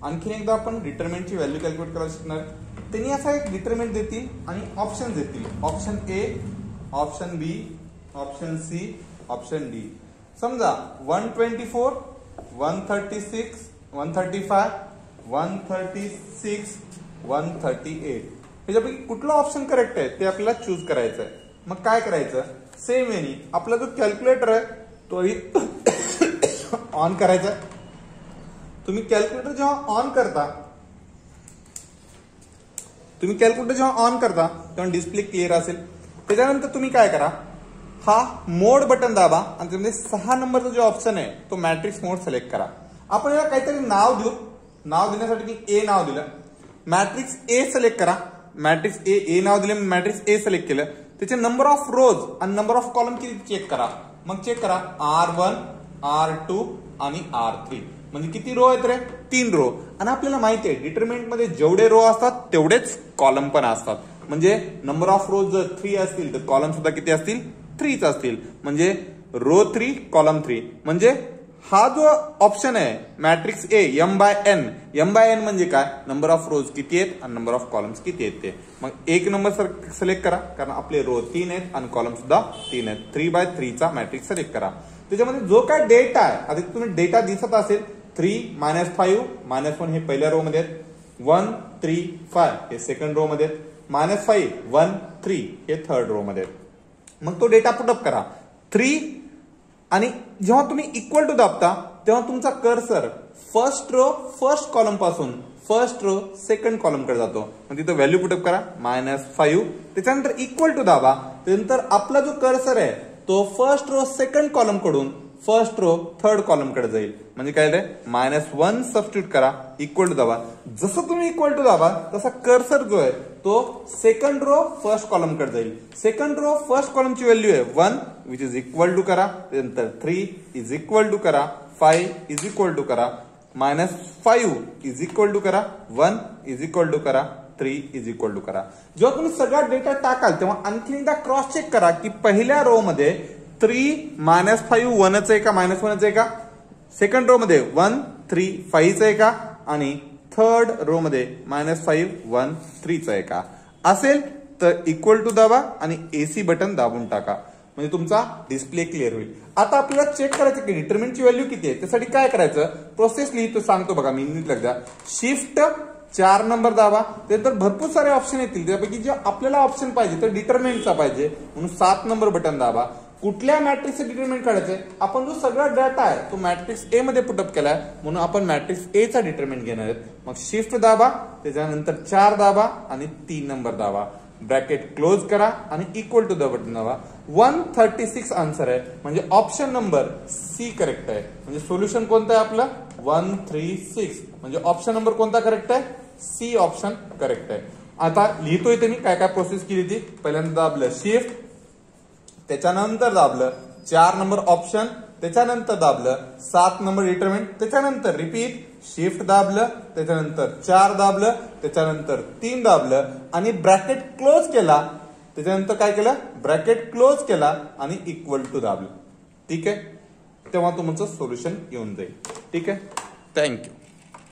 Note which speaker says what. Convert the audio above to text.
Speaker 1: आणखीन एकदा आपण डिटरमिनंटची व्हॅल्यू कॅल्क्युलेट करायला शिकणार. त्यांनी असा एक डिटरमिनंट देतील आणि ऑप्शन देतील. Option A, option B, option C, option D. समजा 124, 136, 135, 136, 138 ह्याच्यापैकी कुठला ऑप्शन करेक्ट आहे ते आपल्याला चूज करायचं आहे. मग काय करायचं, सेम वेनी आपला जो कॅल्क्युलेटर आहे तोही ऑन करायचा. तुम्ही कॅल्क्युलेटर जेव्हा ऑन करता तेव्हा डिस्प्ले क्लिअर असेल. त्याच्यानंतर तुम्ही काय करा, हा मोड बटन दाबा आणि त्यामध्ये 6 नंबरचा जो ऑप्शन आहे तो मॅट्रिक्स मोड सिलेक्ट करा. आपण याला काहीतरी नाव देऊ. नाव देण्यासाठी मी ए नाव दिलं. मॅट्रिक्स ए सिलेक्ट करा. मॅट्रिक्स ए नाव दिले, मॅट्रिक्स ए सिलेक्ट केलं. त्याचे नंबर ऑफ रोज आणि नंबर ऑफ कॉलम किती चेक करा. मग चेक करा R1, R2 आणि R3 म्हणजे किती रो आहेत रे, 3 रो. आणि आपल्याला माहिती आहे डिटरमिनंट मध्ये जेवढे रो असतात तेवढेच कॉलम पण असतात. म्हणजे नंबर ऑफ रोज जर 3 असतील तर कॉलम सुद्धा किती असतील, 3च असतील. म्हणजे रो 3 कॉलम 3. म्हणजे हा जो ऑप्शन आहे मॅट्रिक्स ए M/N म्हणजे काय, नंबर ऑफ रोज किती आहेत आणि नंबर ऑफ कॉलम्स किती आहेत ते. मग एक नंबर सिलेक्ट करा कारण आपले रो 3 आहेत आणि कॉलम सुद्धा 3 आहेत. 3/3 चा मॅट्रिक्स सिलेक्ट करा. त्याच्यामध्ये जो काय डेटा आहे, आता तुम्ही डेटा दिसत असेल 3, -5, -1 हे पहिल्या रो मध्ये आहेत. 1, 3, 5 हे सेकंड रो मध्ये आहेत. -5, 1, 3 हे थर्ड रो मध्ये आहेत. मग तो डेटा पुटअप करा. 3 आणि जेव्हा तुम्ही इक्वल टू दाबता तेव्हा तुमचा cursor first row first column पासून फर्स्ट रो सेकंड कॉलम कडे जातो. मग तिथं व्हॅल्यू पुटअप करा -5. त्याच्यानंतर इक्वल टू दाबा. त्यानंतर आपला जो कर्सर आहे तो फर्स्ट रो सेकंड कॉलम कडून फर्स्ट रो थर्ड कॉलम कडे जाईल. म्हणजे काय -1 सबस्टिट्यूट करा, इक्वल टू दाबा. जसं तुम्ही इक्वल टू दाबा तसा कर्सर जो आहे तो सेकंड रो फर्स्ट कॉलम कडे जाईल. सेकंड रो फर्स्ट कॉलमची व्हॅल्यू आहे 1 विच इज इक्वल टू करा. त्यानंतर 3 इज इक्वल टू करा, 5 इज इक्वल टू करा, -5 इज इक्वल टू करा, 1 इज इक्वल टू करा, 3 इज इक्वल टू करा. जेव्हा तुम्ही सगळा डेटा टाकाल तेव्हा आणखी एकदा क्रॉस चेक करा की पहिल्या रो मध्ये 3, -5 1च आहे का, -1च आहे का. सेकंड रो मध्ये 1, 3, 5च आहे का आणि थर्ड रो मध्ये -5, 1, 3च आहे का. असेल तर इक्वल टू दाबा आणि AC बटन दाबून टाका म्हणजे तुमचा डिस्प्ले क्लिअर होईल. आता आपल्याला चेक करायचं की डिटरमिनंटची व्हॅल्यू किती आहे. त्यासाठी काय करायचं, प्रोसेस लिहितो सांगतो बघा मी, नीट लक्षात. शिफ्ट 4 नंबर दाबा. त्यानंतर भरपूर सारे ऑप्शन येतील. त्यापैकी जे आपल्याला ऑप्शन पाहिजे तर डिटरमिनंटचा पाहिजे म्हणून 7 नंबर बटन दाबा. कुठल्या मॅट्रिक्सचे डिटरमिनंट काढायचंय, आपण जो सगळा डाटा आहे तो मॅट्रिक्स ए मध्ये पुटअप केलाय म्हणून आपण मॅट्रिक्स ए चा डिटरमिनंट घेणार आहेत. मग शिफ्ट दाबा, त्याच्यानंतर 4 दाबा आणि 3 नंबर दाबा. ब्रॅकेट क्लोज करा आणि इक्वल टू द बटन दाबा. 136 आन्सर आहे म्हणजे ऑप्शन नंबर सी करेक्ट आहे. म्हणजे सोल्युशन कोणतं आहे आपलं 136. म्हणजे ऑप्शन नंबर कोणता करेक्ट आहे, सी ऑप्शन करेक्ट आहे. आता लिहितोय ते मी काय काय प्रोसेस केली ती. पहिल्यांदा दाबलं शिफ्ट, त्याच्यानंतर दाबलं 4 नंबर ऑप्शन, त्याच्यानंतर दाबलं 7 नंबर डिटरमिनंट, त्याच्यानंतर रिपीट शिफ्ट दाबलं, त्याच्यानंतर 4 दाबलं, त्याच्यानंतर 3 दाबलं आणि ब्रॅकेट क्लोज केला. त्याच्यानंतर काय केलं, ब्रॅकेट क्लोज केला आणि इक्वल टू दाबलं. ठीक आहे, तेव्हा तुमचं सोल्युशन येऊन जाईल. ठीक आहे, थँक्यू.